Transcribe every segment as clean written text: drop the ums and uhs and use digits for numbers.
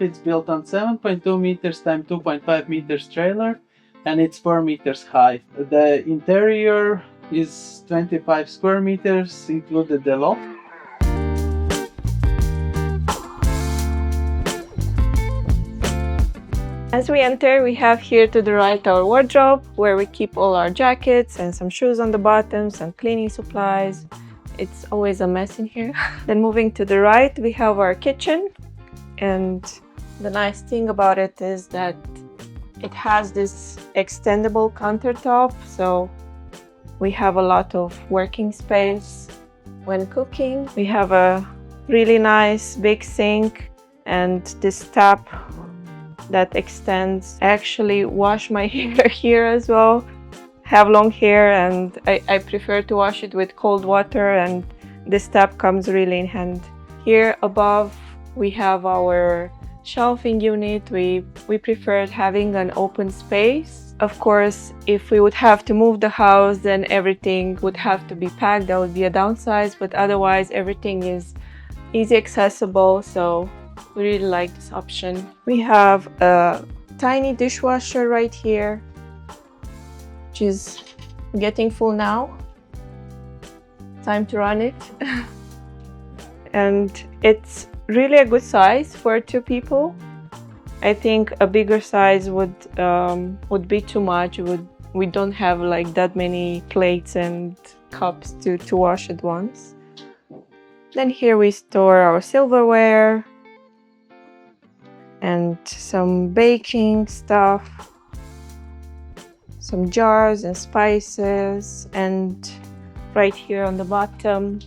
It's built on 7.2 meters times 2.5 meters trailer, and it's 4 meters high. The interior is 25 square meters, included the loft. As we enter, we have here to the right our wardrobe, where we keep all our jackets and some shoes on the bottom, some cleaning supplies. It's always a mess in here. Then moving to the right, we have our kitchen. And the nice thing about it is that it has this extendable countertop, so we have a lot of working space when cooking. We have a really nice big sink and this tap that extends. I actually wash my hair here as well. Have long hair and I prefer to wash it with cold water, and this tap comes really in hand. Here above we have our shelving unit. We preferred having an open space. Of course, if we would have to move the house, then everything would have to be packed. That would be a downside, but otherwise everything is easy accessible, so we really like this option. We have a tiny dishwasher right here, which is getting full now. Time to run it. And it's really a good size for 2 people. I think a bigger size would be too much. We don't have like that many plates and cups to wash at once. Then here we store our silverware and some baking stuff, some jars and spices, and right here on the bottom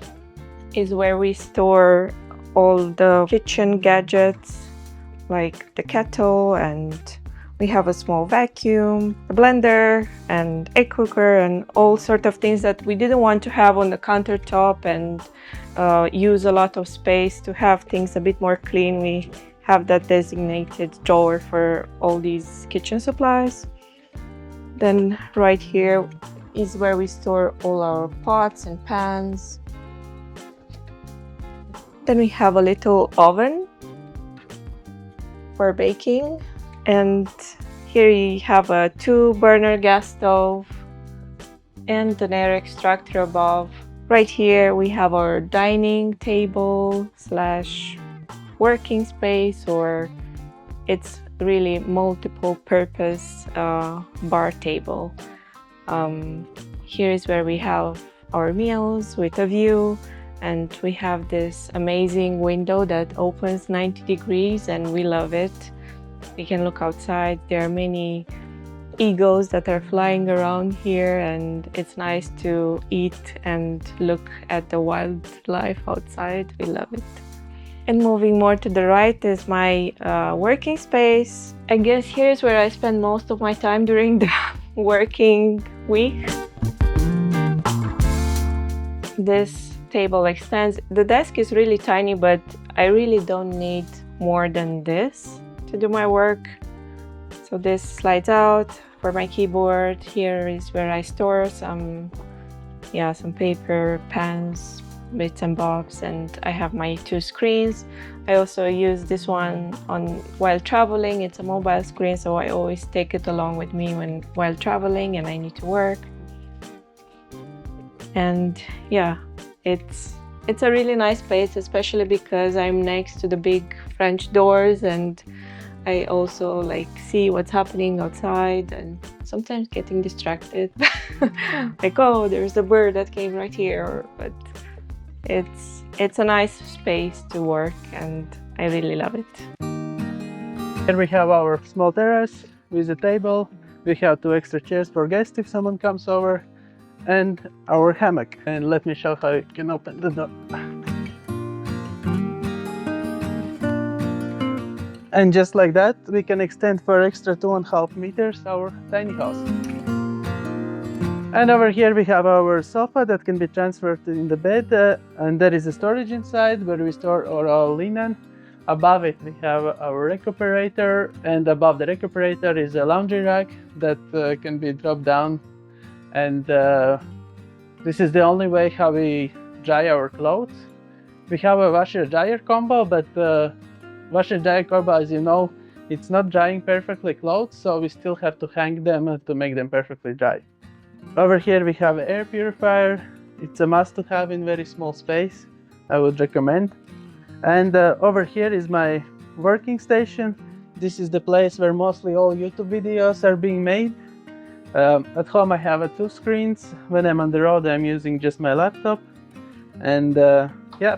is where we store all the kitchen gadgets like the kettle, and we have a small vacuum, a blender and egg cooker, and all sort of things that we didn't want to have on the countertop and use a lot of space. To have things a bit more clean, we have that designated drawer for all these kitchen supplies. Then right here is where we store all our pots and pans. Then we have a little oven for baking, and here we have a 2-burner gas stove and an air extractor above. Right here we have our dining table slash working space, or it's really multiple purpose bar table. Here is where we have our meals with a view, and we have this amazing window that opens 90 degrees and we love it. We can look outside. There are many eagles that are flying around here, and it's nice to eat and look at the wildlife outside. We love it. And moving more to the right is my working space. I guess here's where I spend most of my time during the working week. This table extends. The desk is really tiny, but I really don't need more than this to do my work. So this slides out for my keyboard. Here is where I store some paper, pens, bits and bobs, and I have my 2 screens. I also use this one while traveling. It's a mobile screen, so I always take it along with me while traveling and I need to work. And yeah, it's a really nice place, especially because I'm next to the big French doors, and I also like see what's happening outside and sometimes getting distracted. Like, oh, there's a bird that came right here, but it's a nice space to work and I really love it. Here we have our small terrace with a table. We have 2 extra chairs for guests if someone comes over, and our hammock. And let me show how you can open the door. And just like that, we can extend for extra 2.5 meters our tiny house. And over here we have our sofa that can be transferred in the bed, and there is a storage inside where we store our linen. Above it we have our recuperator, and above the recuperator is a laundry rack that can be dropped down. And this is the only way how we dry our clothes. We have a washer-dryer combo, but washer and dryer combo, as you know, it's not drying perfectly clothes, so we still have to hang them to make them perfectly dry. Over here we have an air purifier. It's a must to have in very small space. I would recommend. And over here is my working station. This is the place where mostly all YouTube videos are being made. At home I have two screens. When I'm on the road I'm using just my laptop. And yeah,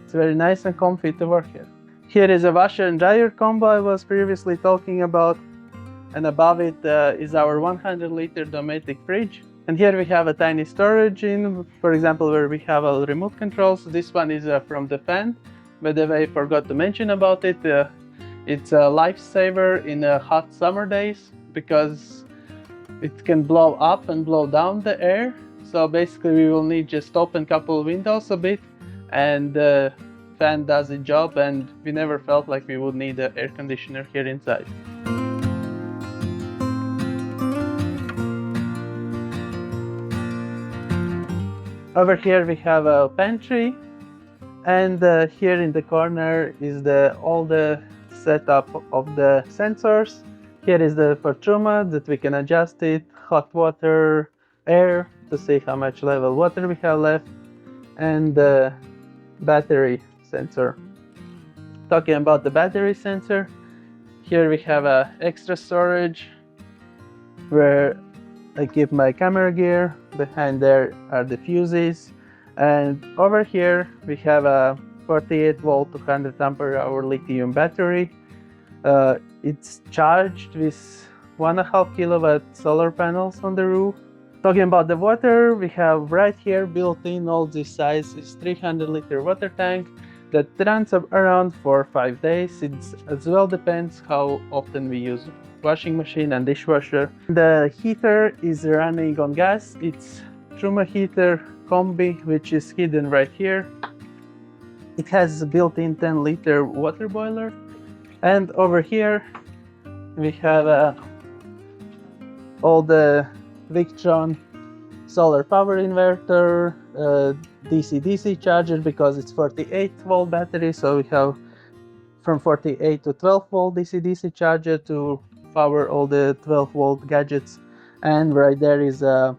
it's very nice and comfy to work here. Here is a washer and dryer combo I was previously talking about. And above it is our 100-liter Dometic fridge. And here we have a tiny storage in, for example, where we have a remote control. So this one is from the fan. By the way, I forgot to mention about it. It's a lifesaver in hot summer days because it can blow up and blow down the air. So basically we will need just open couple windows a bit and the fan does its job, and we never felt like we would need an air conditioner here inside. Over here we have a pantry, and here in the corner is all the setup of the sensors. Here is the Fortuma that we can adjust it, hot water, air to see how much level water we have left, and the battery sensor. Talking about the battery sensor, here we have a extra storage where I keep my camera gear. Behind there are the fuses, and over here we have a 48 volt 200 ampere hour lithium battery. It's charged with 1.5 kilowatt solar panels on the roof. Talking about the water, we have right here built in all this size is 300-liter water tank that runs around for 5 days. It as well depends how often we use washing machine and dishwasher. The heater is running on gas. It's Truma heater combi, which is hidden right here. It has a built-in 10-liter water boiler. And over here we have all the Victron solar power inverter, DC-DC charger because it's 48 volt battery, so we have from 48 to 12 volt DC-DC charger to power all the 12 volt gadgets. And right there is a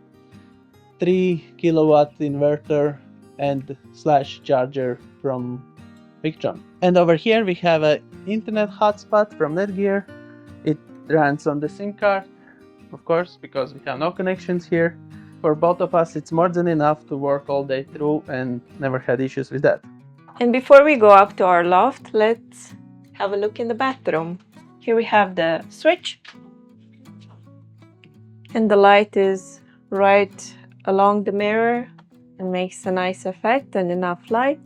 3 kilowatt inverter and slash charger from Victron. And over here we have an internet hotspot from Netgear. It runs on the SIM card, of course, because we have no connections here. For both of us it's more than enough to work all day through and never had issues with that. And before we go up to our loft, let's have a look in the bathroom. Here we have the switch, and the light is right along the mirror and makes a nice effect and enough light.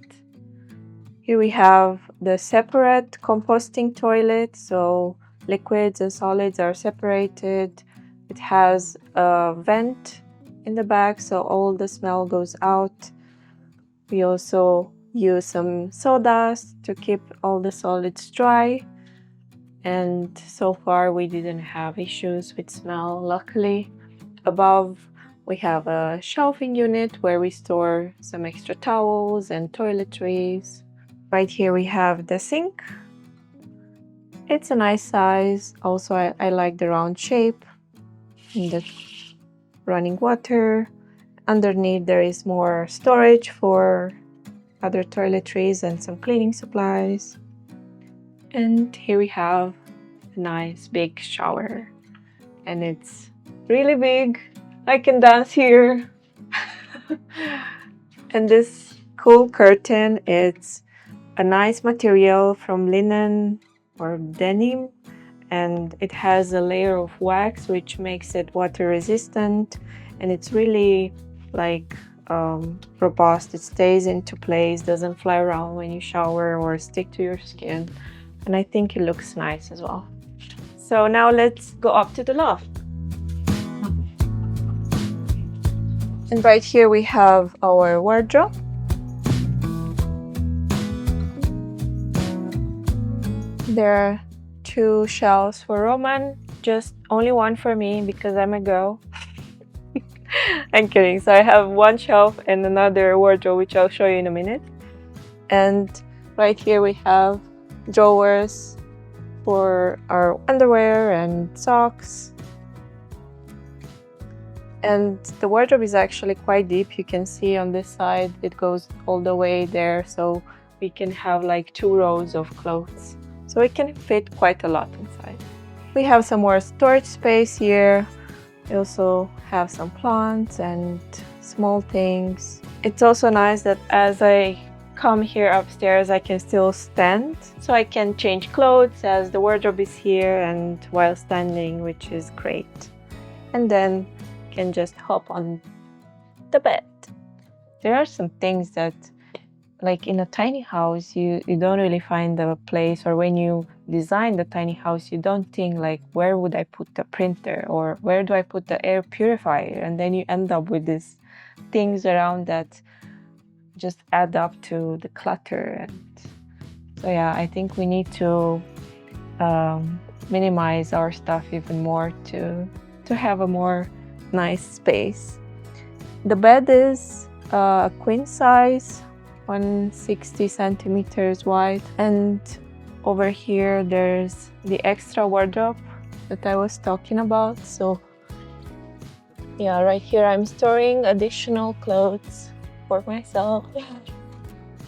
Here we have the separate composting toilet, so liquids and solids are separated. It has a vent in the back so all the smell goes out. We also use some sawdust to keep all the solids dry, and so far we didn't have issues with smell, luckily. Above we have a shelving unit where we store some extra towels and toiletries. Right here we have the sink. It's a nice size. Also I like the round shape. And the running water. Underneath there is more storage for other toiletries and some cleaning supplies. And here we have a nice big shower, and it's really big. I can dance here. And this cool curtain, it's a nice material from linen or denim, and it has a layer of wax which makes it water resistant, and it's really like robust. It stays into place, doesn't fly around when you shower or stick to your skin, and I think it looks nice as well. So now let's go up to the loft. And right here we have our wardrobe. There are 2 shelves for Roman, just only one for me because I'm a girl. I'm kidding. So I have 1 shelf and another wardrobe, which I'll show you in a minute. And right here we have drawers for our underwear and socks. And the wardrobe is actually quite deep. You can see on this side it goes all the way there, so we can have like 2 rows of clothes. So it can fit quite a lot inside. We have some more storage space here. We also have some plants and small things. It's also nice that as I come here upstairs, I can still stand. So I can change clothes as the wardrobe is here and while standing, which is great. And then can just hop on the bed. There are some things that, like in a tiny house, you don't really find a place, or when you design the tiny house, you don't think like, where would I put the printer, or where do I put the air purifier? And then you end up with these things around that just add up to the clutter. And so yeah, I think we need to minimize our stuff even more to have a more nice space. The bed is a queen size, 160 centimeters wide, and over here there's the extra wardrobe that I was talking about. So yeah, right here I'm storing additional clothes for myself.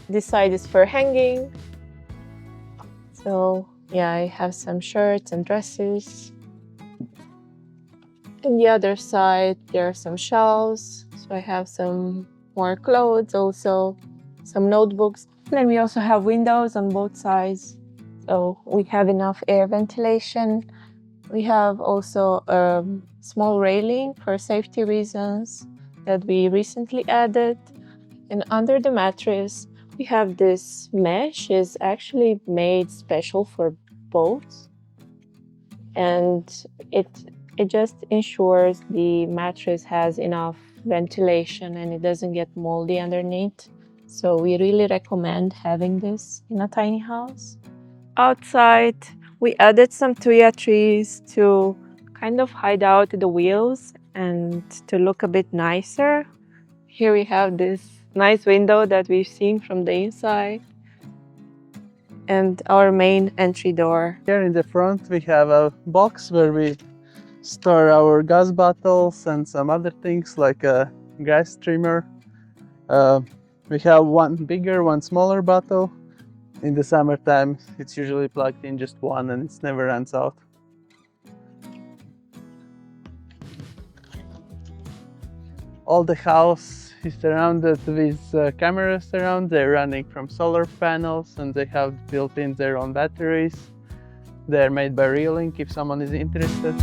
This side is for hanging. So yeah, I have some shirts and dresses. On the other side, there are some shelves. So I have some more clothes, also some notebooks. And then we also have windows on both sides. So we have enough air ventilation. We have also a small railing for safety reasons that we recently added. And under the mattress, we have this mesh. It's actually made special for boats. And it just ensures the mattress has enough ventilation and it doesn't get moldy underneath. So we really recommend having this in a tiny house. Outside, we added some tuya trees to kind of hide out the wheels and to look a bit nicer. Here we have this nice window that we've seen from the inside, and our main entry door. Here in the front we have a box where we store our gas bottles and some other things like a grass trimmer. We have one bigger, one smaller bottle. In the summertime it's usually plugged in just one and it never runs out. All the house is surrounded with cameras around. They're running from solar panels and they have built in their own batteries. They're made by Reolink if someone is interested.